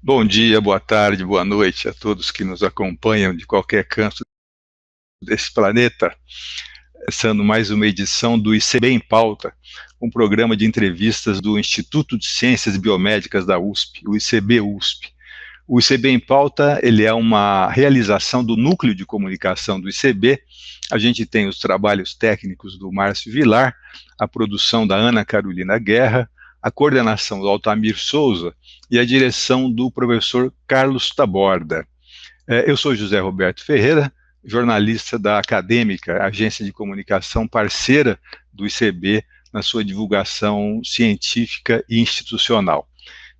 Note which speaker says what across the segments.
Speaker 1: Bom dia, boa tarde, boa noite a todos que nos acompanham de qualquer canto desse planeta. Começando mais uma edição do ICB em Pauta, um programa de entrevistas do Instituto de Ciências Biomédicas da USP, o ICB-USP. O ICB em Pauta, ele é uma realização do Núcleo de Comunicação do ICB. A gente tem os trabalhos técnicos do Márcio Vilar, a produção da Ana Carolina Guerra, a coordenação do Altamir Souza e a direção do professor Carlos Taborda. Eu sou José Roberto Ferreira, jornalista da Acadêmica, agência de comunicação parceira do ICB na sua divulgação científica e institucional.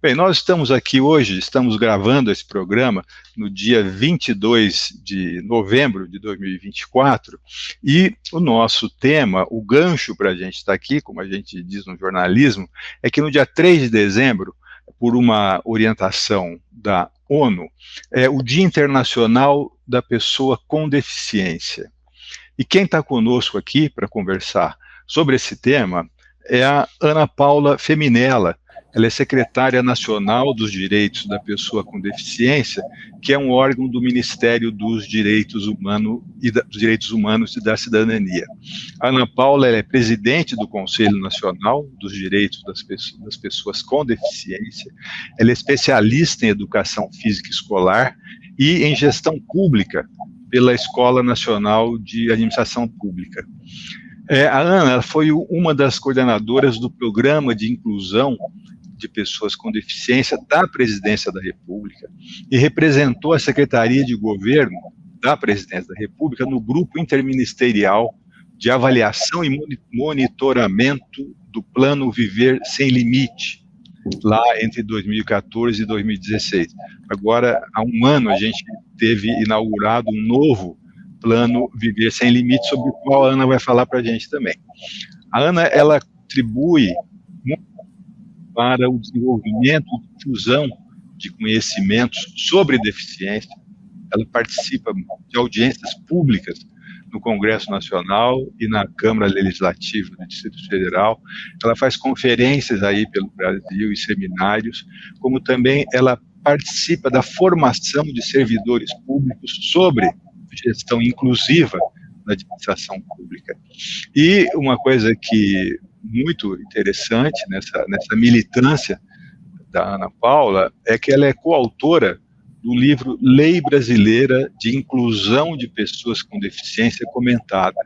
Speaker 1: Bem, nós estamos aqui hoje, estamos gravando esse programa no dia 22 de novembro de 2024, e o nosso tema, o gancho para a gente estar aqui, como a gente diz no jornalismo, é que no dia 3 de dezembro, por uma orientação da ONU, é o Dia Internacional da Pessoa com Deficiência. E quem está conosco aqui para conversar sobre esse tema é a Ana Paula Feminella. Ela é secretária nacional dos Direitos da Pessoa com Deficiência, que é um órgão do Ministério dos Direitos Humanos e da Cidadania. A Ana Paula é presidente do Conselho Nacional dos Direitos das Pessoas com Deficiência, ela é especialista em educação física escolar e em gestão pública pela Escola Nacional de Administração Pública. A Ana foi uma das coordenadoras do Programa de Inclusão de Pessoas com Deficiência da Presidência da República e representou a Secretaria de Governo da Presidência da República no Grupo Interministerial de Avaliação e Monitoramento do Plano Viver Sem Limite, lá entre 2014 e 2016. Agora, há um ano, a gente teve inaugurado um novo Plano Viver Sem Limite, sobre o qual a Ana vai falar para a gente também. A Ana, ela contribui para o desenvolvimento e difusão de conhecimentos sobre deficiência. Ela participa de audiências públicas no Congresso Nacional e na Câmara Legislativa do Distrito Federal. Ela faz conferências aí pelo Brasil e seminários, como também ela participa da formação de servidores públicos sobre gestão inclusiva na administração pública. E uma coisa que muito interessante nessa militância da Ana Paula é que ela é coautora do livro Lei Brasileira de Inclusão de Pessoas com Deficiência Comentada.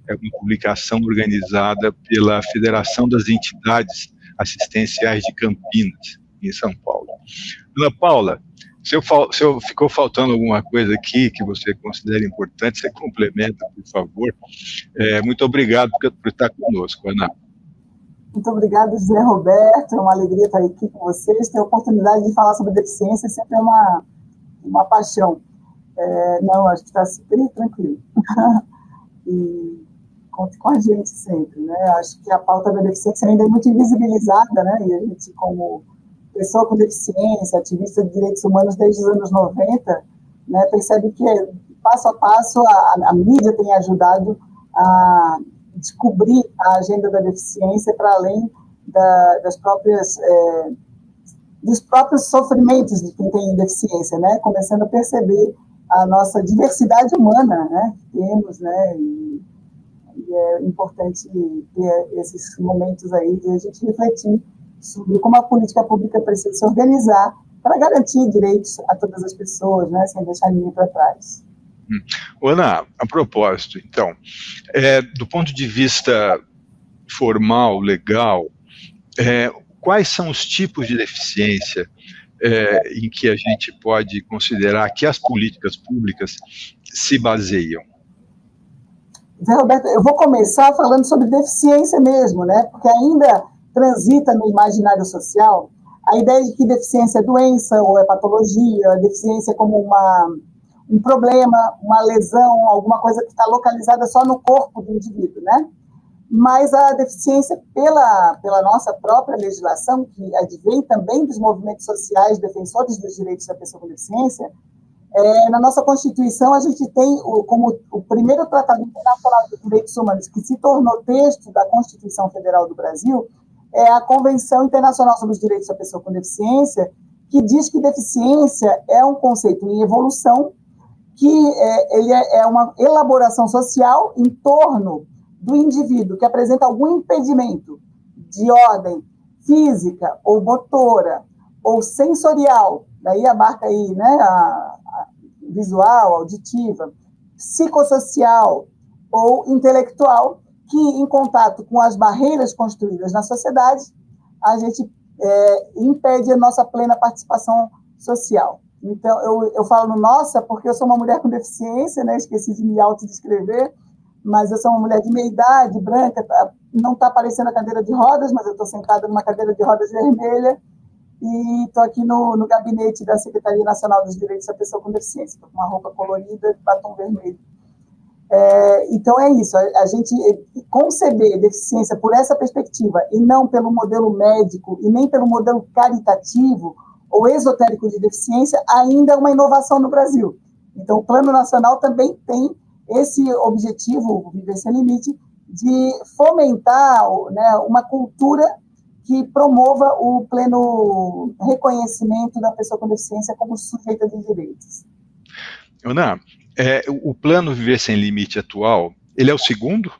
Speaker 1: É uma publicação organizada pela Federação das Entidades Assistenciais de Campinas, em São Paulo. Ana Paula, se eu ficou faltando alguma coisa aqui que você considera importante, você complementa, por favor. Muito obrigado por estar conosco, Ana.
Speaker 2: Muito obrigada, José Roberto, é uma alegria estar aqui com vocês. Ter a oportunidade de falar sobre deficiência sempre é uma paixão. Não, acho que está super tranquilo. E conte com a gente sempre, né? Acho que a pauta da deficiência ainda é muito invisibilizada, né? E a gente, como pessoa com deficiência, ativista de direitos humanos desde os anos 90, né, percebe que, passo a passo, a mídia tem ajudado a descobrir a agenda da deficiência para além dos próprios sofrimentos de quem tem deficiência, né? Começando a perceber a nossa diversidade humana, né? Que temos, né? E é importante ter esses momentos aí de a gente refletir sobre como a política pública precisa se organizar para garantir direitos a todas as pessoas, né? Sem deixar ninguém para trás.
Speaker 1: Ana, a propósito, então, do ponto de vista formal, legal, quais são os tipos de deficiência em que a gente pode considerar que as políticas públicas se baseiam?
Speaker 2: Zé Roberto, eu vou começar falando sobre deficiência mesmo, né? Porque ainda transita no imaginário social a ideia de que deficiência é doença ou é patologia, deficiência como um problema, uma lesão, alguma coisa que está localizada só no corpo do indivíduo, né? Mas a deficiência, pela nossa própria legislação, que advém também dos movimentos sociais defensores dos direitos da pessoa com deficiência, na nossa Constituição a gente tem como o primeiro Tratado Internacional de Direitos Humanos, que se tornou texto da Constituição Federal do Brasil, é a Convenção Internacional sobre os Direitos da Pessoa com Deficiência, que diz que deficiência é um conceito em evolução, que ele é uma elaboração social em torno do indivíduo que apresenta algum impedimento de ordem física ou motora ou sensorial, daí abarca aí, né, a visual, auditiva, psicossocial ou intelectual, que em contato com as barreiras construídas na sociedade, a gente impede a nossa plena participação social. Então, eu falo no nossa porque eu sou uma mulher com deficiência, né? Esqueci de me autodescrever, mas eu sou uma mulher de meia idade, branca, não está aparecendo a cadeira de rodas, mas eu estou sentada numa cadeira de rodas vermelha e estou aqui no gabinete da Secretaria Nacional dos Direitos da Pessoa com Deficiência, estou com uma roupa colorida, batom vermelho. Então é isso, a gente conceber deficiência por essa perspectiva e não pelo modelo médico e nem pelo modelo caritativo ou esotérico de deficiência ainda é uma inovação no Brasil. Então o Plano Nacional também tem esse objetivo, o Viver Sem Limite, de fomentar, né, uma cultura que promova o pleno reconhecimento da pessoa com deficiência como sujeita de direitos.
Speaker 1: Ana, o Plano Viver Sem Limite atual, ele é o segundo?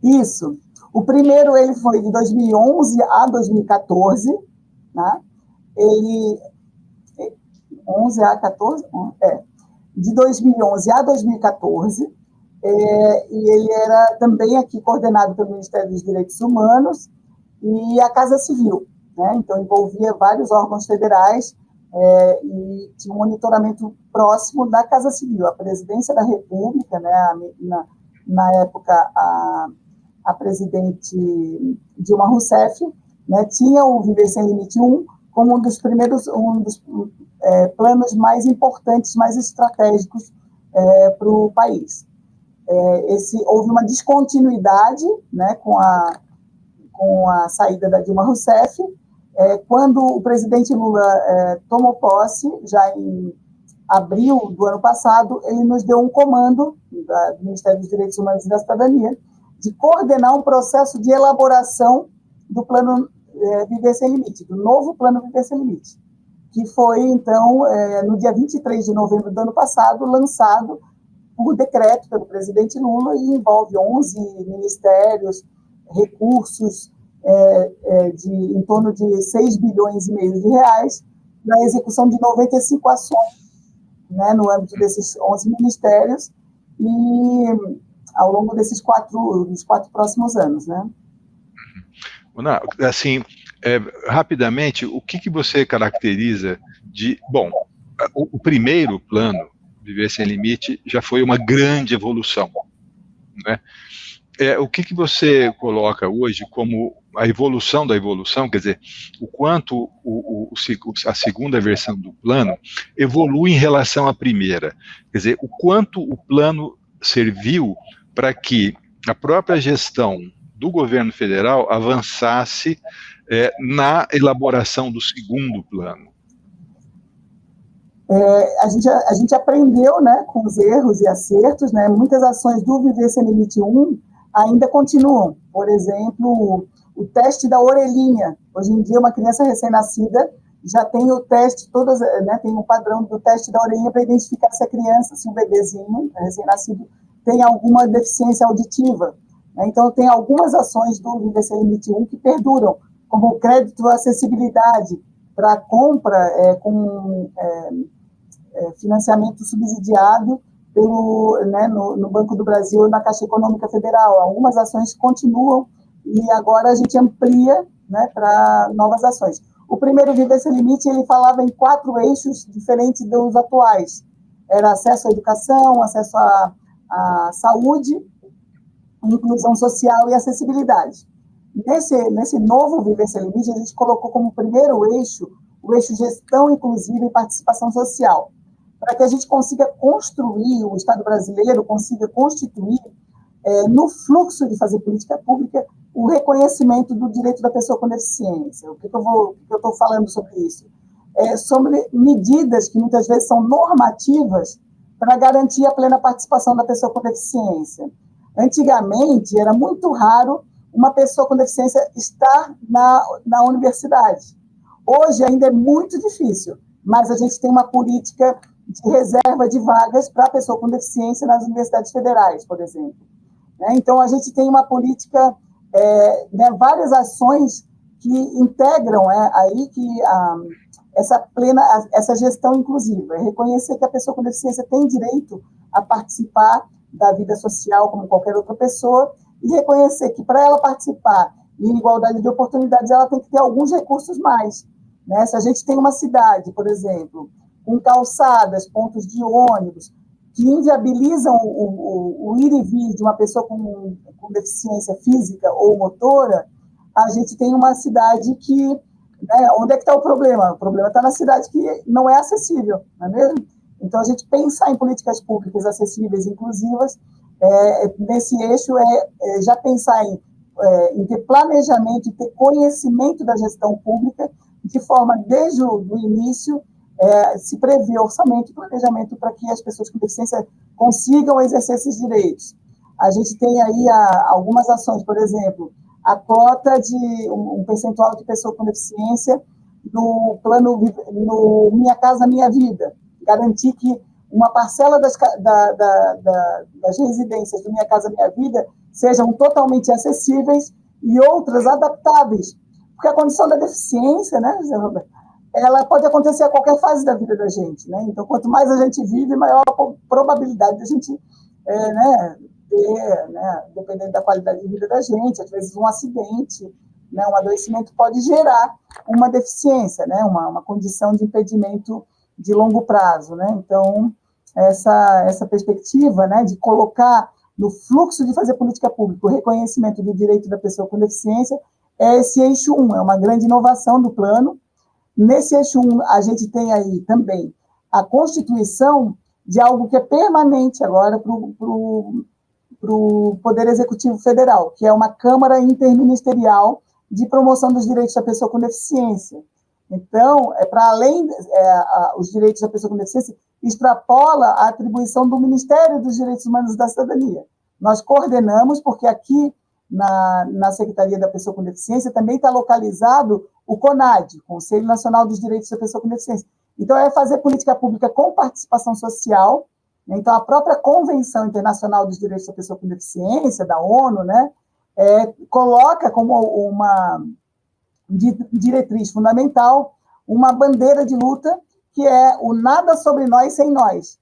Speaker 2: Isso. O primeiro ele foi de 2011 a 2014, né? Ele 11 a 14, de 2011 a 2014, e ele era também aqui coordenado pelo Ministério dos Direitos Humanos e a Casa Civil, né? Então envolvia vários órgãos federais e tinha um monitoramento próximo da Casa Civil, a Presidência da República, né? Na época a presidente Dilma Rousseff, né? Tinha o Viver Sem Limite 1 como um dos planos mais importantes, mais estratégicos para o país. Houve uma descontinuidade, né, com a saída da Dilma Rousseff. Quando o presidente Lula tomou posse, já em abril do ano passado, ele nos deu um comando do Ministério dos Direitos Humanos e da Cidadania de coordenar um processo de elaboração do Plano Viver Sem Limite, do novo Plano Viver Sem Limite, que foi, então, no dia 23 de novembro do ano passado, lançado por decreto pelo presidente Lula e envolve 11 ministérios, recursos em torno de 6 bilhões e meio de reais na execução de 95 ações, né, no âmbito desses 11 ministérios e ao longo dos quatro próximos anos, né?
Speaker 1: Assim, rapidamente, o que você caracteriza de... Bom, o primeiro plano, Viver Sem Limite, já foi uma grande evolução, né? O que você coloca hoje como a evolução da evolução, quer dizer, o quanto a segunda versão do plano evolui em relação à primeira, quer dizer, o quanto o plano serviu para que a própria gestão do governo federal avançasse na elaboração do segundo plano.
Speaker 2: A gente aprendeu, né, com os erros e acertos, né, muitas ações do Viver Sem Limite 1 ainda continuam. Por exemplo, o teste da orelhinha. Hoje em dia, uma criança recém-nascida já tem o teste, né, tem um padrão do teste da orelhinha para identificar se a criança, se o bebezinho recém-nascido tem alguma deficiência auditiva. Então, tem algumas ações do Viver Sem Limite 1 que perduram, como o crédito à acessibilidade para compra com financiamento subsidiado no Banco do Brasil e na Caixa Econômica Federal. Algumas ações continuam e agora a gente amplia, né, para novas ações. O primeiro Viver Sem Limite, ele falava em 4 eixos diferentes dos atuais. Era acesso à educação, acesso à saúde, inclusão social e acessibilidade. Nesse novo Viver Sem Limite, a gente colocou como primeiro eixo o eixo gestão inclusiva e participação social, para que a gente consiga construir, o Estado brasileiro consiga constituir, no fluxo de fazer política pública, o reconhecimento do direito da pessoa com deficiência. O que eu estou falando sobre isso? Sobre medidas que muitas vezes são normativas para garantir a plena participação da pessoa com deficiência. Antigamente, era muito raro uma pessoa com deficiência estar na universidade. Hoje ainda é muito difícil, mas a gente tem uma política de reserva de vagas para a pessoa com deficiência nas universidades federais, por exemplo. Então, a gente tem uma política, várias ações que integram aí que essa gestão inclusiva, reconhecer que a pessoa com deficiência tem direito a participar da vida social como qualquer outra pessoa e reconhecer que para ela participar em igualdade de oportunidades, ela tem que ter alguns recursos mais. Né? Se a gente tem uma cidade, por exemplo, com calçadas, pontos de ônibus, que inviabilizam o ir e vir de uma pessoa com deficiência física ou motora, a gente tem uma cidade que... onde é que está o problema? O problema está na cidade que não é acessível, não é mesmo? Então, a gente pensar em políticas públicas acessíveis e inclusivas, nesse eixo, já pensar em ter planejamento e ter conhecimento da gestão pública, de forma, desde o início, se prever orçamento e planejamento para que as pessoas com deficiência consigam exercer esses direitos. A gente tem aí algumas ações, por exemplo, a cota de um percentual de pessoas com deficiência no plano Minha Casa Minha Vida, garantir que uma parcela das residências do Minha Casa Minha Vida sejam totalmente acessíveis e outras adaptáveis, porque a condição da deficiência, né, José Roberto, ela pode acontecer a qualquer fase da vida da gente, né? Então, quanto mais a gente vive, maior a probabilidade de a gente ter, dependendo da qualidade de vida da gente, às vezes um acidente, né, um adoecimento pode gerar uma deficiência, né, uma condição de impedimento de longo prazo, né? Então, essa perspectiva, né, de colocar no fluxo de fazer política pública o reconhecimento do direito da pessoa com deficiência é esse eixo 1, é uma grande inovação do plano. Nesse eixo 1, a gente tem aí também a constituição de algo que é permanente agora para o Poder Executivo Federal, que é uma Câmara Interministerial de Promoção dos Direitos da Pessoa com Deficiência. Então, para além os direitos da pessoa com deficiência, extrapola a atribuição do Ministério dos Direitos Humanos e da Cidadania. Nós coordenamos, porque aqui na Secretaria da Pessoa com Deficiência também está localizado o CONAD, Conselho Nacional dos Direitos da Pessoa com Deficiência. Então, é fazer política pública com participação social, né? Então, a própria Convenção Internacional dos Direitos da Pessoa com Deficiência, da ONU, né, coloca como uma diretriz fundamental uma bandeira de luta que é o nada sobre nós sem nós.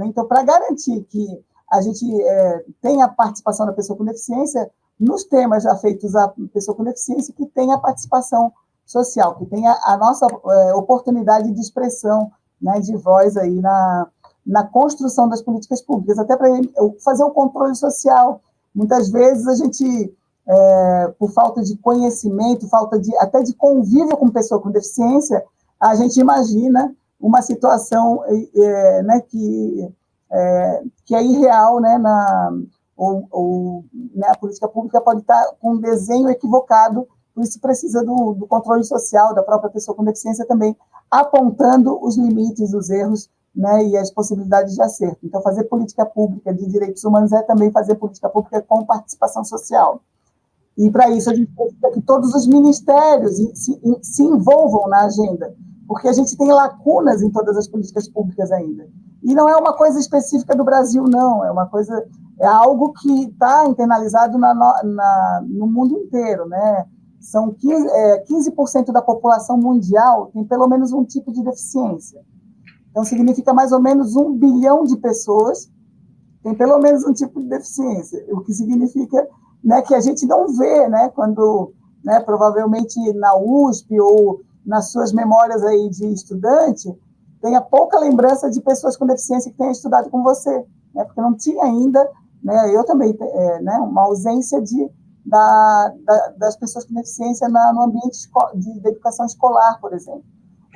Speaker 2: Então, para garantir que a gente tenha a participação da pessoa com deficiência nos temas afeitos à pessoa com deficiência, que tenha a participação social, que tenha a nossa oportunidade de expressão, né, de voz aí na construção das políticas públicas, até para fazer o controle social. Muitas vezes a gente, por falta de conhecimento, falta até de convívio com pessoa com deficiência, a gente imagina uma situação né, que é irreal, né, né, a política pública pode estar com um desenho equivocado, por isso precisa do controle social da própria pessoa com deficiência também, apontando os limites, os erros, né, e as possibilidades de acerto. Então, fazer política pública de direitos humanos é também fazer política pública com participação social. E, para isso, a gente precisa que todos os ministérios se envolvam na agenda, porque a gente tem lacunas em todas as políticas públicas ainda. E não é uma coisa específica do Brasil, não, é algo que está internalizado no mundo inteiro, né? São 15% da população mundial tem pelo menos um tipo de deficiência. Então, significa mais ou menos 1 bilhão de pessoas tem pelo menos um tipo de deficiência, o que significa, né, que a gente não vê, né, quando, né, provavelmente na USP ou nas suas memórias aí de estudante, tenha pouca lembrança de pessoas com deficiência que tenham estudado com você, né, porque não tinha ainda, né, eu também, né, uma ausência das pessoas com deficiência no ambiente de educação escolar, por exemplo.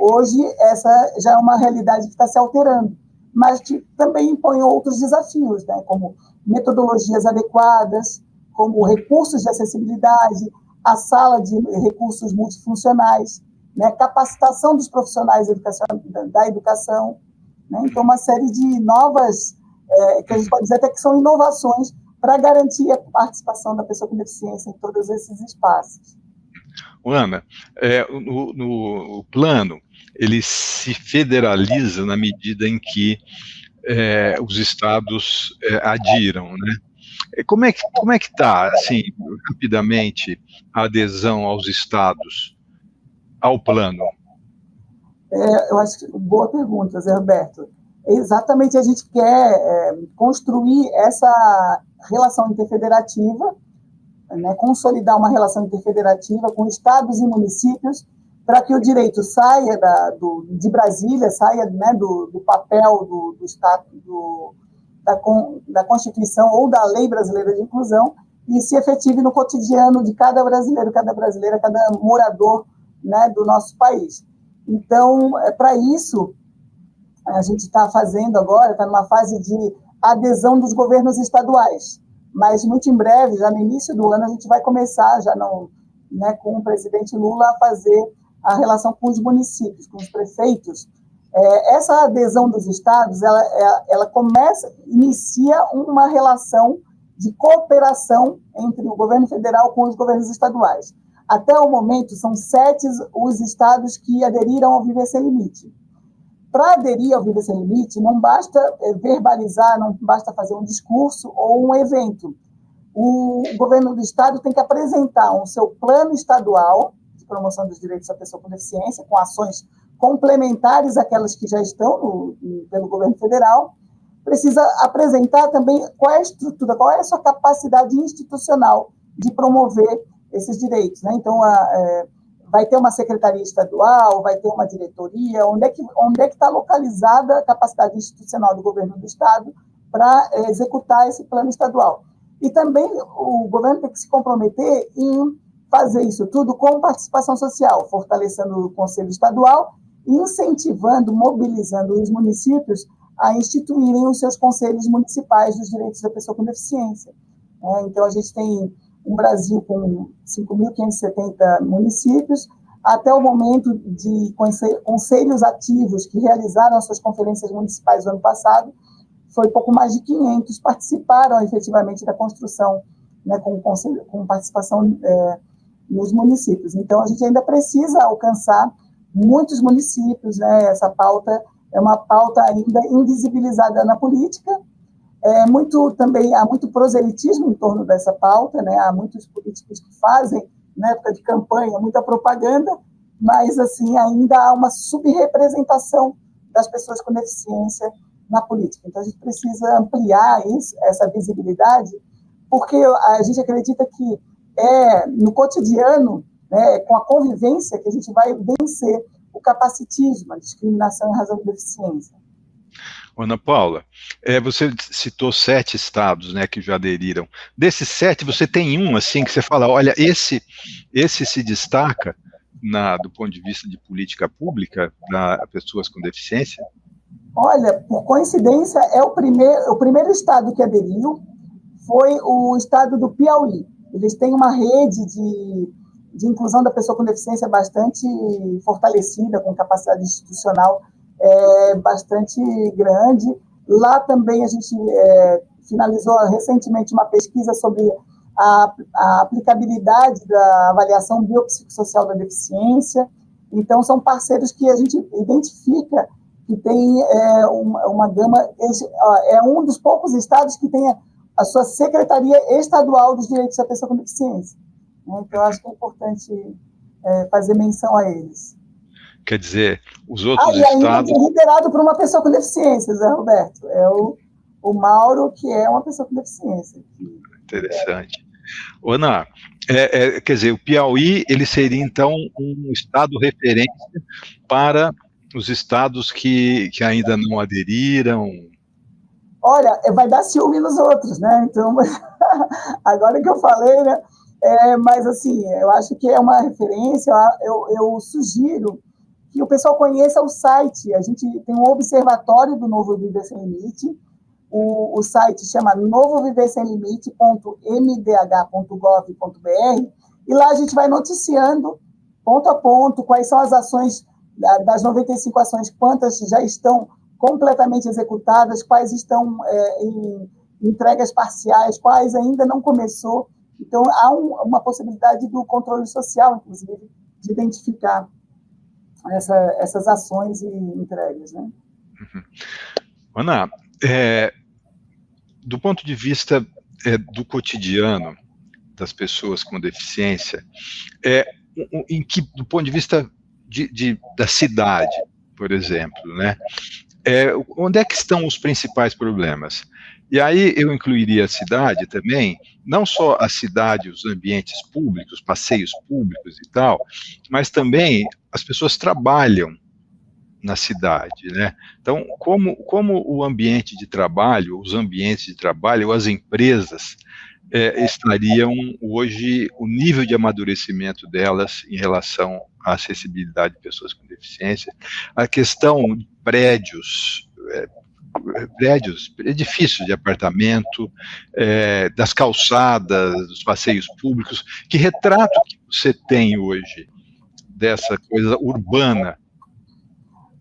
Speaker 2: Hoje, essa já é uma realidade que está se alterando, mas que também impõe outros desafios, né, como metodologias adequadas, como recursos de acessibilidade, a sala de recursos multifuncionais, né, capacitação dos profissionais da educação, né, então uma série de novas, que a gente pode dizer até que são inovações para garantir a participação da pessoa com deficiência em todos esses espaços.
Speaker 1: Ana, o plano, ele se federaliza na medida em que os estados adiram, né? Como é que está, assim, rapidamente, a adesão aos estados ao plano?
Speaker 2: Eu acho que boa pergunta, Zé Roberto. Exatamente, a gente quer construir essa relação interfederativa, né, consolidar uma relação interfederativa com estados e municípios, para que o direito saia de Brasília, saia, né, do papel do Estado, da Constituição ou da Lei Brasileira de Inclusão, e se efetive no cotidiano de cada brasileiro, cada brasileira, cada morador, né, do nosso país. Então, para isso, a gente está fazendo agora, está numa fase de adesão dos governos estaduais, mas muito em breve, já no início do ano, a gente vai começar, já não, né, com o presidente Lula, a fazer a relação com os municípios, com os prefeitos. Essa adesão dos estados, ela inicia uma relação de cooperação entre o governo federal com os governos estaduais. Até o momento, são 7 os estados que aderiram ao Viver Sem Limite. Para aderir ao Viver Sem Limite, não basta verbalizar, não basta fazer um discurso ou um evento. O governo do estado tem que apresentar o seu plano estadual de promoção dos direitos da pessoa com deficiência, com ações complementares àquelas que já estão pelo governo federal. Precisa apresentar também qual é a estrutura, qual é a sua capacidade institucional de promover esses direitos, né? Então, vai ter uma secretaria estadual, vai ter uma diretoria, onde é que está localizada a capacidade institucional do governo do estado para executar esse plano estadual. E também o governo tem que se comprometer em fazer isso tudo com participação social, fortalecendo o Conselho Estadual e incentivando, mobilizando os municípios a instituírem os seus conselhos municipais dos direitos da pessoa com deficiência. Então, a gente tem um Brasil com 5.570 municípios, até o momento de conselhos ativos que realizaram as suas conferências municipais no ano passado, foi pouco mais de 500 participaram efetivamente da construção, né, com participação nos municípios. Então, a gente ainda precisa alcançar muitos municípios, né? Essa pauta é uma pauta ainda invisibilizada na política. Há muito proselitismo em torno dessa pauta, né? Há muitos políticos que fazem, na época de campanha, muita propaganda, mas assim, ainda há uma subrepresentação das pessoas com deficiência na política. Então, a gente precisa ampliar essa visibilidade, porque a gente acredita que no cotidiano, né, com a convivência, que a gente vai vencer o capacitismo, a discriminação em razão de deficiência.
Speaker 1: Ana Paula, você citou 7 estados, né, que já aderiram. Desses 7, você tem um assim que você fala, olha, esse se destaca do ponto de vista de política pública para pessoas com deficiência?
Speaker 2: Olha, por coincidência, o primeiro estado que aderiu foi o estado do Piauí. Eles têm uma rede de inclusão da pessoa com deficiência bastante fortalecida, com capacidade institucional bastante grande. Lá também a gente finalizou recentemente uma pesquisa sobre a aplicabilidade da avaliação biopsicossocial da deficiência. Então, são parceiros que a gente identifica que tem uma gama... É um dos poucos estados que tem a sua Secretaria Estadual dos Direitos da Pessoa com Deficiência. Então, eu acho que é importante fazer menção a eles.
Speaker 1: Quer dizer, os outros
Speaker 2: e
Speaker 1: estados...
Speaker 2: ainda liderado por uma pessoa com deficiência, Zé Roberto. É o Mauro, que é uma pessoa com deficiência.
Speaker 1: Interessante. Ana, quer dizer, o Piauí, ele seria, então, um estado referência para os estados que ainda não aderiram?
Speaker 2: Olha, vai dar ciúme nos outros, né? Então, agora que eu falei, né? Mas, assim, eu acho que é uma referência, eu sugiro que o pessoal conheça o site. A gente tem um observatório do Novo Viver Sem Limite. O site chama novoviversemlimite.mdh.gov.br, e lá a gente vai noticiando, ponto a ponto, quais são as ações, das 95 ações, quantas já estão completamente executadas, quais estão em entregas parciais, quais ainda não começou. Então, há uma possibilidade do controle social, inclusive, de identificar essas ações e entregas, né?
Speaker 1: Uhum. Ana, do ponto de vista do cotidiano das pessoas com deficiência, do ponto de vista da cidade, por exemplo, né? Onde é que estão os principais problemas? E aí eu incluiria a cidade também, não só a cidade, os ambientes públicos, passeios públicos e tal, mas também as pessoas trabalham na cidade, né? Então, como o ambiente de trabalho, os ambientes de trabalho, as empresas estariam hoje, o nível de amadurecimento delas em relação à acessibilidade de pessoas com deficiência, a questão de prédios, edifícios de apartamento, das calçadas, dos passeios públicos, que retrato que você tem hoje dessa coisa urbana?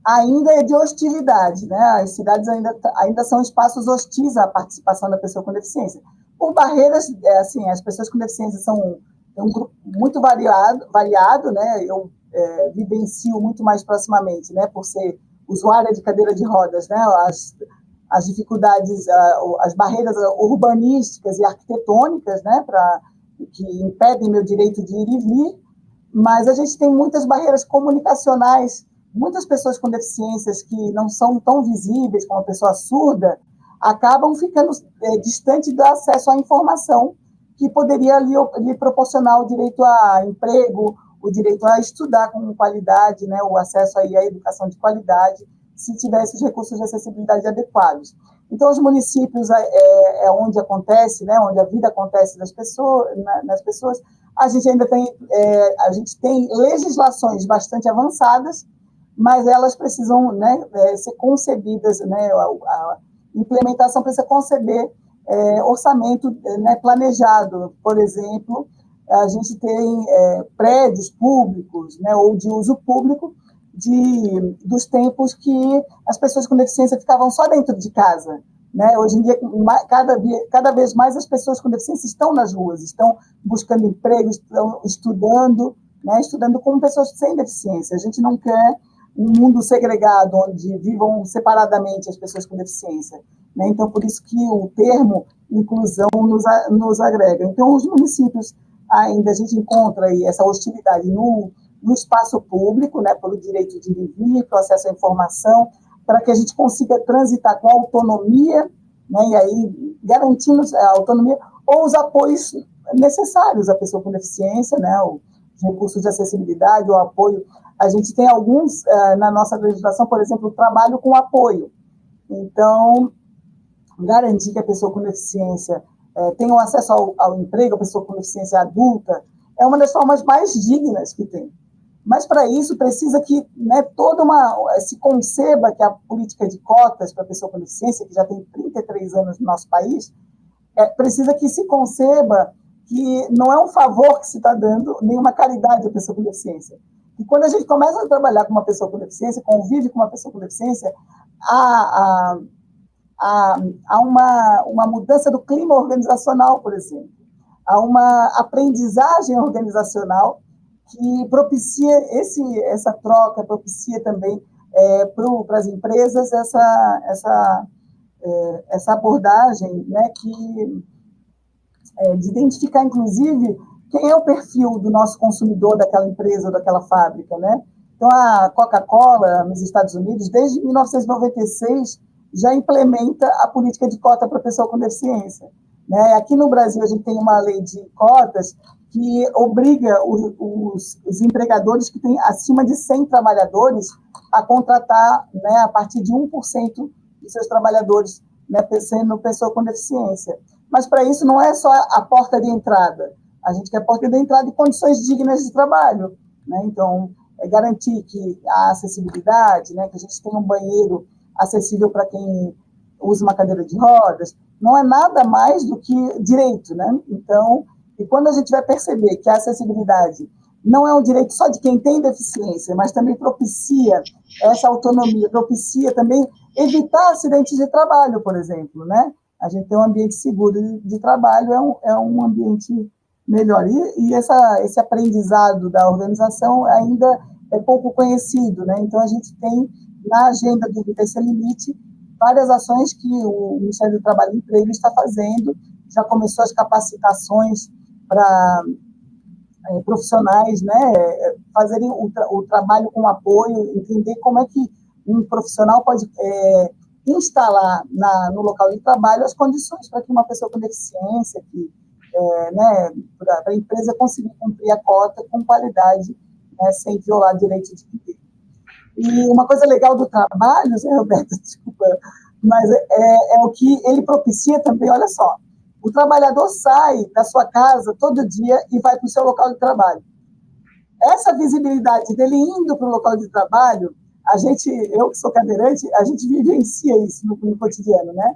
Speaker 2: Ainda é de hostilidade, né? As cidades ainda são espaços hostis à participação da pessoa com deficiência. Por barreiras, assim, as pessoas com deficiência são um grupo muito variado, né? Eu vivencio muito mais proximamente, né? Por ser usuária de cadeira de rodas, né? As dificuldades, as barreiras urbanísticas e arquitetônicas, né? Que impedem meu direito de ir e vir, mas a gente tem muitas barreiras comunicacionais. Muitas pessoas com deficiências que não são tão visíveis como a pessoa surda acabam ficando distante do acesso à informação que poderia lhe proporcionar o direito a emprego, o direito a estudar com qualidade, né, o acesso aí à educação de qualidade, se tivesse os recursos de acessibilidade adequados. Então, os municípios onde acontece, né, onde a vida acontece nas pessoas, a gente tem legislações bastante avançadas, mas elas precisam, né, ser concebidas, né, a implementação precisa conceber orçamento, né, planejado. Por exemplo, a gente tem prédios públicos, né, ou de uso público dos tempos que as pessoas com deficiência ficavam só dentro de casa. Né? Hoje em dia, cada vez mais as pessoas com deficiência estão nas ruas, estão buscando emprego, estão estudando, né, estudando como pessoas sem deficiência. A gente não quer um mundo segregado, onde vivam separadamente as pessoas com deficiência. Né? Então, por isso que o termo inclusão nos agrega. Então, os municípios ainda, a gente encontra aí essa hostilidade no espaço público, né, pelo direito de vir, pelo acesso à informação, para que a gente consiga transitar com autonomia, né, e aí garantindo a autonomia, ou os apoios necessários à pessoa com deficiência, né, os recursos de acessibilidade, o apoio. A gente tem alguns, na nossa legislação, por exemplo, o trabalho com apoio. Então, garantir que a pessoa com deficiência tenha um acesso ao emprego, a pessoa com deficiência adulta, é uma das formas mais dignas que tem. Mas, para isso, precisa que, né, se conceba que a política de cotas para a pessoa com deficiência, que já tem 33 anos no nosso país, precisa que se conceba que não é um favor que se está dando, nem uma caridade à pessoa com deficiência. E quando a gente começa a trabalhar com uma pessoa com deficiência, convive com uma pessoa com deficiência, há uma mudança do clima organizacional, por exemplo. Há uma aprendizagem organizacional que propicia essa troca, propicia também para as empresas essa abordagem, né, de identificar, inclusive, quem é o perfil do nosso consumidor daquela empresa ou daquela fábrica, né? Então, a Coca-Cola, nos Estados Unidos, desde 1996, já implementa a política de cota para pessoa com deficiência. Né? Aqui no Brasil, a gente tem uma lei de cotas que obriga os empregadores que têm acima de 100 trabalhadores a contratar, né, a partir de 1% dos seus trabalhadores, né, sendo pessoa com deficiência. Mas, para isso, não é só a porta de entrada. A gente quer porta de entrada e condições dignas de trabalho. Né? Então, garantir que a acessibilidade, né, que a gente tenha um banheiro acessível para quem usa uma cadeira de rodas, não é nada mais do que direito. Né? Então, e quando a gente vai perceber que a acessibilidade não é um direito só de quem tem deficiência, mas também propicia essa autonomia, propicia também evitar acidentes de trabalho, por exemplo, né? A gente tem um ambiente seguro de trabalho, é um ambiente melhor. E esse aprendizado da organização ainda é pouco conhecido, né? Então, a gente tem na agenda do Vida Sem Limite várias ações que o Ministério do Trabalho e Emprego está fazendo. Já começou as capacitações para profissionais, né, fazerem o trabalho com apoio, entender como é que um profissional pode instalar no local de trabalho as condições para que uma pessoa com deficiência, né, para a empresa conseguir cumprir a cota com qualidade, né, sem violar direitos de ninguém. E uma coisa legal do trabalho, Zé Roberto, desculpa, mas é o que ele propicia também, olha só, o trabalhador sai da sua casa todo dia e vai para o seu local de trabalho. Essa visibilidade dele indo para o local de trabalho, eu que sou cadeirante, a gente vivencia isso no cotidiano, né?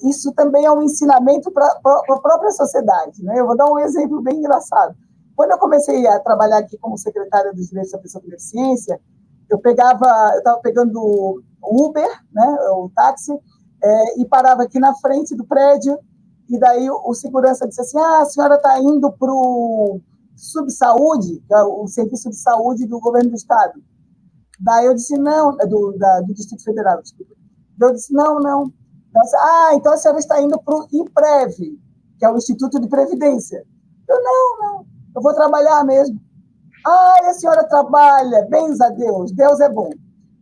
Speaker 2: Isso também é um ensinamento para a própria sociedade, né? Eu vou dar um exemplo bem engraçado. Quando eu comecei a trabalhar aqui como secretária dos direitos da pessoa com deficiência, eu estava pegando o Uber, né, o táxi, e parava aqui na frente do prédio, e daí o segurança disse assim, a senhora está indo para o Subsaúde, que é o serviço de saúde do governo do estado. Daí eu disse, não, do Distrito Federal, desculpa. Eu disse, não. Eu disse, então a senhora está indo para o IPREV, que é o Instituto de Previdência. Eu, não, eu vou trabalhar mesmo. A senhora trabalha, bens a Deus é bom.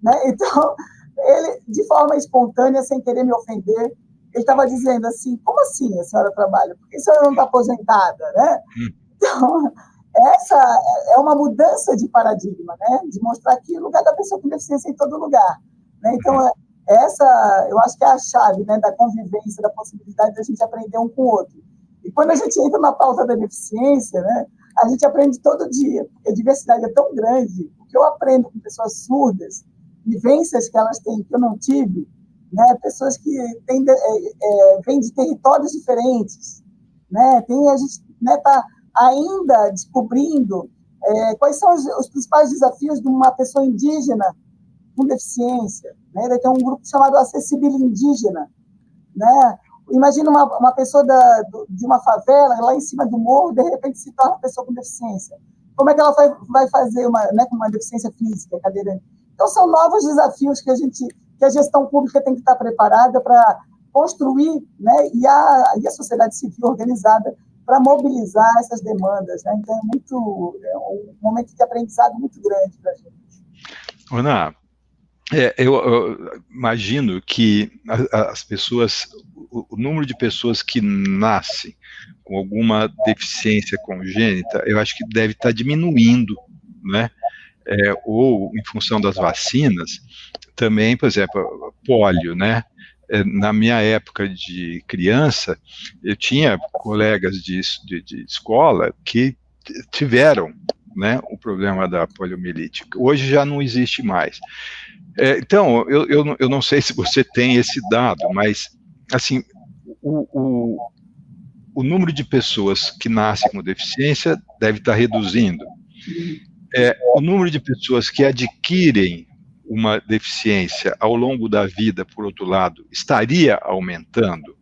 Speaker 2: Né? Então, ele, de forma espontânea, sem querer me ofender, ele estava dizendo assim, como assim a senhora trabalha? Por que a senhora não está aposentada? Né? Então, essa é uma mudança de paradigma, né? De mostrar que o lugar da pessoa com deficiência é em todo lugar. Né? Então, eu acho que é a chave, né, da convivência, da possibilidade de a gente aprender um com o outro. E quando a gente entra na pauta da deficiência, né, a gente aprende todo dia, porque a diversidade é tão grande. O que eu aprendo com pessoas surdas, vivências que elas têm que eu não tive, né, pessoas que vêm de territórios diferentes, né, a gente está ainda descobrindo quais são os principais desafios de uma pessoa indígena com deficiência. Né? Tem um grupo chamado Acessível Indígena. Né? Imagina uma pessoa de uma favela, lá em cima do morro, de repente se torna uma pessoa com deficiência. Como é que ela vai fazer com uma deficiência física, cadeirante? Então, são novos desafios que a gestão pública tem que estar preparada para construir, né? e a sociedade civil organizada para mobilizar essas demandas. Né? Então, é um momento de aprendizado muito grande para a gente.
Speaker 1: Ana, eu imagino que as pessoas, o número de pessoas que nascem com alguma deficiência congênita, eu acho que deve estar diminuindo, né? Ou em função das vacinas, também, por exemplo, pólio, né? Na minha época de criança, eu tinha colegas de escola que tiveram, né, o problema da poliomielite. Hoje já não existe mais. Então, eu não sei se você tem esse dado, mas, assim, o número de pessoas que nascem com deficiência deve estar reduzindo. O número de pessoas que adquirem uma deficiência ao longo da vida, por outro lado, estaria aumentando?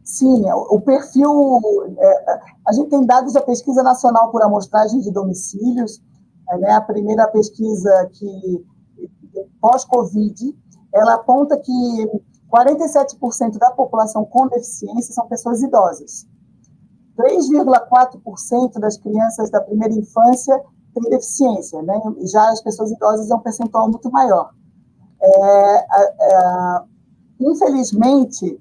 Speaker 2: Sim, o perfil... a gente tem dados da Pesquisa Nacional por Amostragem de Domicílios, né, a primeira pesquisa pós-Covid, ela aponta que 47% da população com deficiência são pessoas idosas. 3,4% das crianças da primeira infância têm deficiência, né? Já as pessoas idosas é um percentual muito maior. Infelizmente,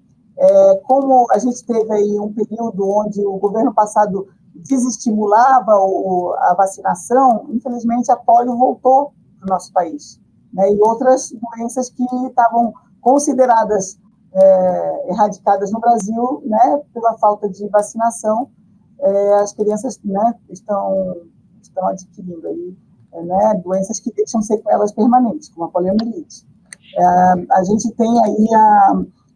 Speaker 2: como a gente teve aí um período onde o governo passado desestimulava a vacinação, infelizmente a polio voltou para o nosso país. Né? E outras doenças que estavam consideradas erradicadas no Brasil, né, pela falta de vacinação, as crianças, né, estão adquirindo aí, né, doenças que deixam sequelas permanentes, como a poliomielite. A gente tem aí,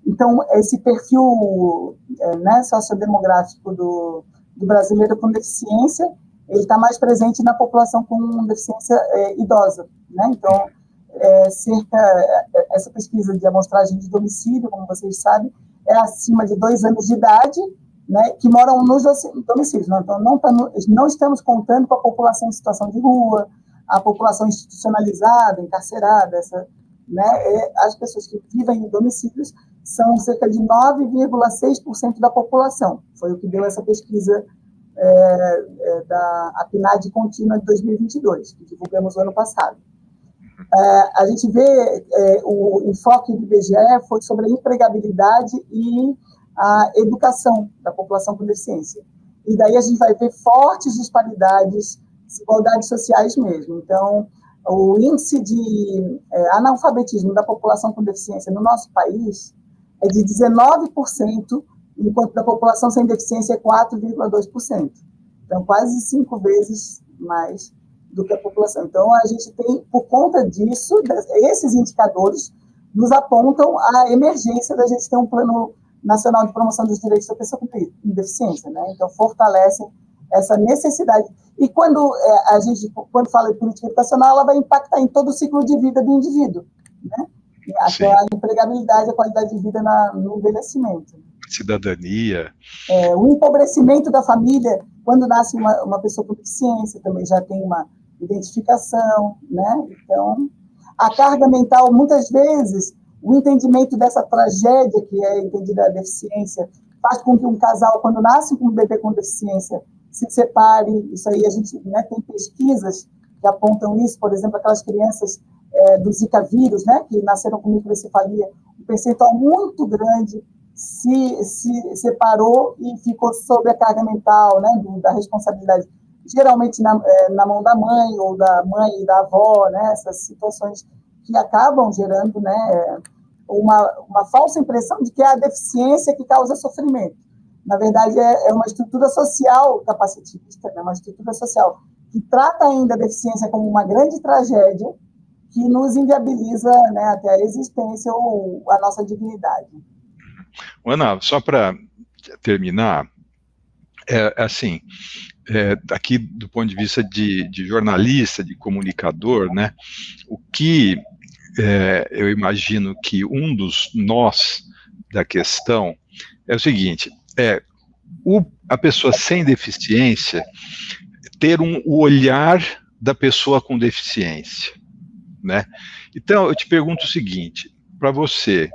Speaker 2: então, esse perfil né, sociodemográfico do brasileiro com deficiência, ele está mais presente na população com deficiência idosa. Né? Então, essa pesquisa de amostragem de domicílio, como vocês sabem, é acima de 2 anos de idade, né, que moram nos domicílios. Então, não estamos contando com a população em situação de rua, a população institucionalizada, encarcerada, né, as pessoas que vivem em domicílios são cerca de 9,6% da população. Foi o que deu essa pesquisa da PNAD contínua de 2022, que divulgamos no ano passado. A gente vê o enfoque do IBGE foi sobre a empregabilidade e a educação da população com deficiência. E daí a gente vai ver fortes disparidades, desigualdades sociais mesmo. Então, o índice de analfabetismo da população com deficiência no nosso país é de 19%, enquanto da população sem deficiência é 4,2%. Então, quase 5 vezes mais do que a população. Então, a gente tem, por conta disso, esses indicadores nos apontam a emergência da gente ter um plano nacional de promoção dos direitos da pessoa com deficiência, né? Então, fortalecem essa necessidade. E quando a gente, quando fala de política educacional, ela vai impactar em todo o ciclo de vida do indivíduo, né? Até a empregabilidade, a qualidade de vida no envelhecimento.
Speaker 1: Cidadania.
Speaker 2: O empobrecimento da família, quando nasce uma pessoa com deficiência, também já tem uma identificação, né? Então, a carga mental, muitas vezes, o entendimento dessa tragédia que é entendida a deficiência, faz com que um casal, quando nasce com um bebê com deficiência, se separe. Isso aí a gente, né, tem pesquisas que apontam isso, por exemplo, aquelas crianças do Zika vírus, né, que nasceram com microcefalia, um percentual muito grande se separou e ficou sob a carga mental, né, da responsabilidade, geralmente na mão da mãe, ou da mãe e da avó, né, essas situações que acabam gerando, né, uma falsa impressão de que é a deficiência que causa sofrimento. Na verdade, é uma estrutura social capacitivista, né, uma estrutura social que trata ainda a deficiência como uma grande tragédia que nos inviabiliza, né, até a existência ou a nossa dignidade.
Speaker 1: Ana, só para terminar, assim, aqui do ponto de vista de jornalista, de comunicador, né, o que eu imagino que um dos nós da questão é o seguinte, a pessoa sem deficiência ter o olhar da pessoa com deficiência, né? Então, eu te pergunto o seguinte, para você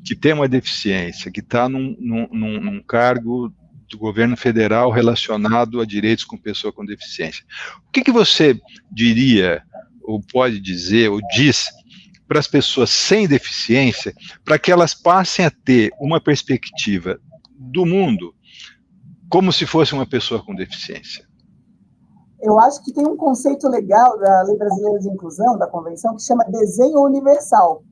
Speaker 1: que tem uma deficiência, que está num cargo do governo federal relacionado a direitos com pessoa com deficiência, o que você diria, ou pode dizer, ou diz, para as pessoas sem deficiência, para que elas passem a ter uma perspectiva do mundo como se fosse uma pessoa com deficiência?
Speaker 2: Eu acho que tem um conceito legal da Lei Brasileira de Inclusão, da Convenção, que chama desenho universal.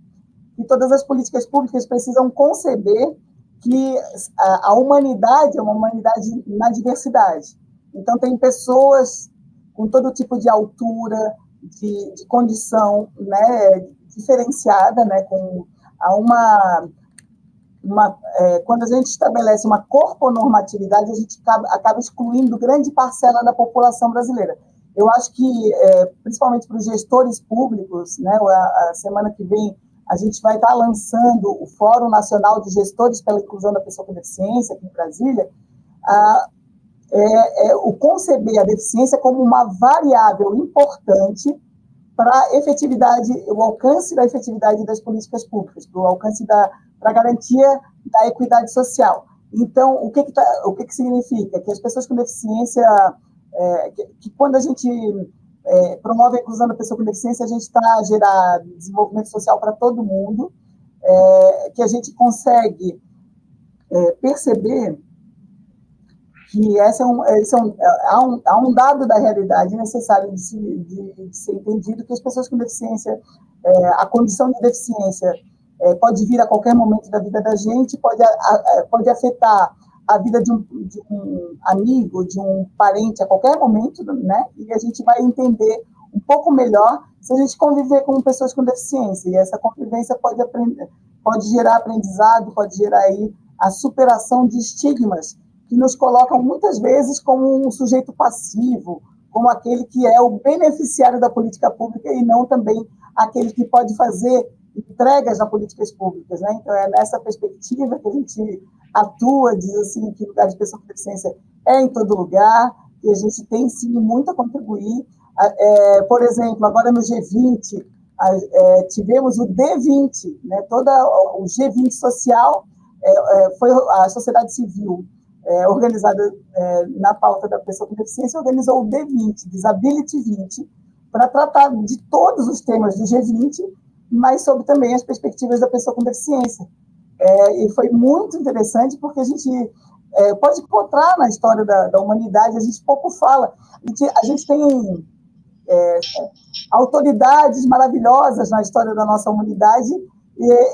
Speaker 2: E todas as políticas públicas precisam conceber que a humanidade é uma humanidade na diversidade. Então, tem pessoas com todo tipo de altura, de condição, né, diferenciada, né, quando a gente estabelece uma corponormatividade, a gente acaba excluindo grande parcela da população brasileira. Eu acho que, principalmente para os gestores públicos, né, a semana que vem a gente vai estar lançando o Fórum Nacional de Gestores pela Inclusão da Pessoa com Deficiência, aqui em Brasília, o conceber a deficiência como uma variável importante para a efetividade, o alcance da efetividade das políticas públicas, para o alcance para a garantia da equidade social. Então, o que significa? Que as pessoas com deficiência, que quando a gente promove a inclusão da pessoa com deficiência, a gente está a gerar desenvolvimento social para todo mundo, que a gente consegue perceber que há um dado da realidade necessário de ser entendido, que as pessoas com deficiência, a condição de deficiência pode vir a qualquer momento da vida da gente, pode afetar a vida de um amigo, de um parente a qualquer momento, né? E a gente vai entender um pouco melhor se a gente conviver com pessoas com deficiência. E essa convivência pode gerar aprendizado, pode gerar aí a superação de estigmas que nos colocam muitas vezes como um sujeito passivo, como aquele que é o beneficiário da política pública e não também aquele que pode fazer entregas a políticas públicas, né? Então, é nessa perspectiva que a gente atua, diz assim, que o lugar de pessoa com deficiência é em todo lugar, e a gente tem, sim, muito a contribuir. Por exemplo, agora no G20, tivemos o D20, né? Todo o G20 social foi a sociedade civil organizada na pauta da pessoa com deficiência, organizou o D20, Disability 20, para tratar de todos os temas do G20, mas sobre também as perspectivas da pessoa com deficiência. E foi muito interessante, porque a gente pode encontrar na história da humanidade, a gente pouco fala, a gente tem autoridades maravilhosas na história da nossa humanidade,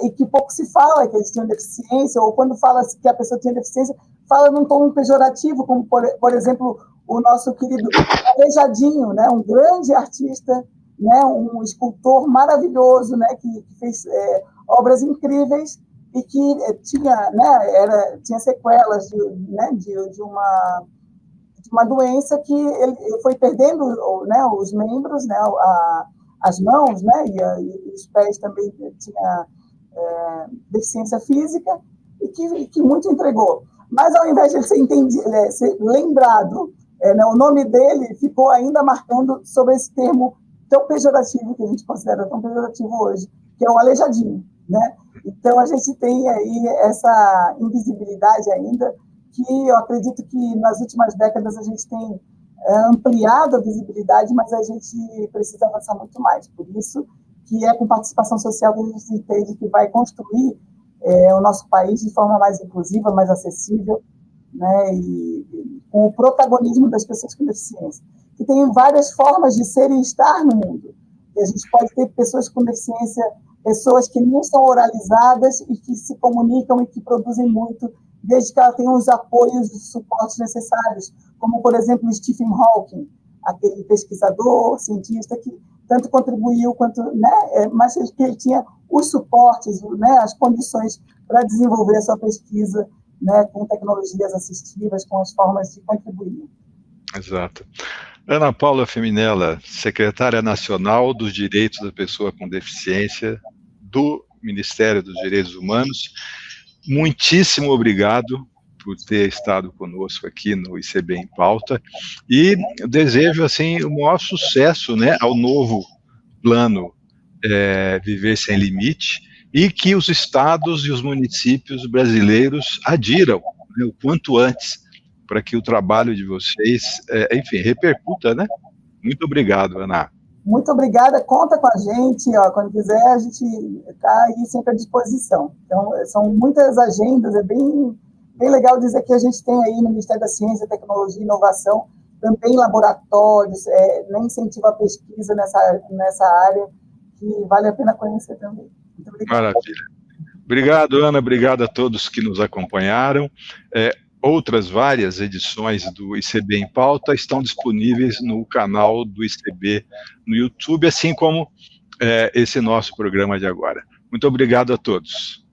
Speaker 2: e que pouco se fala que eles tinham deficiência, ou quando fala que a pessoa tinha deficiência, fala num tom pejorativo, como, por exemplo, o nosso querido Aleijadinho, né, um grande artista, né, um escultor maravilhoso, né, que fez obras incríveis e que tinha, né, tinha sequelas de uma doença que ele foi perdendo, né, os membros, né, as mãos, né, e os pés também tinha deficiência física, e que muito entregou. Mas, ao invés de ele ser lembrado, né, o nome dele ficou ainda marcando sobre esse termo tão pejorativo, que a gente considera tão pejorativo hoje, que é o aleijadinho, né? Então, a gente tem aí essa invisibilidade ainda, que eu acredito que nas últimas décadas a gente tem ampliado a visibilidade, mas a gente precisa avançar muito mais. Por isso que é com participação social que a gente entende que vai construir o nosso país de forma mais inclusiva, mais acessível, né, e com o protagonismo das pessoas com deficiência. E tem várias formas de ser e estar no mundo. E a gente pode ter pessoas com deficiência, pessoas que não são oralizadas e que se comunicam e que produzem muito, desde que ela tenha os apoios e os suportes necessários, como, por exemplo, Stephen Hawking, aquele pesquisador, cientista que tanto contribuiu quanto, né, mas que ele tinha os suportes, né, as condições para desenvolver a sua pesquisa, né, com tecnologias assistivas, com as formas de contribuir.
Speaker 1: Exato. Ana Paula Feminella, secretária nacional dos Direitos da Pessoa com Deficiência do Ministério dos Direitos Humanos, muitíssimo obrigado por ter estado conosco aqui no ICB em Pauta, e eu desejo, assim, o maior sucesso, né, ao novo plano Viver Sem Limite, e que os estados e os municípios brasileiros adiram, né, o quanto antes, para que o trabalho de vocês, enfim, repercuta, né? Muito obrigado, Ana.
Speaker 2: Muito obrigada, conta com a gente, ó, quando quiser a gente está aí sempre à disposição. Então, são muitas agendas, é bem legal dizer que a gente tem aí no Ministério da Ciência, Tecnologia e Inovação também laboratórios, incentiva a pesquisa nessa área, que vale a pena conhecer também. Muito obrigado.
Speaker 1: Maravilha. Obrigado, Ana, obrigado a todos que nos acompanharam. Outras várias edições do ICB em Pauta estão disponíveis no canal do ICB no YouTube, assim como esse nosso programa de agora. Muito obrigado a todos.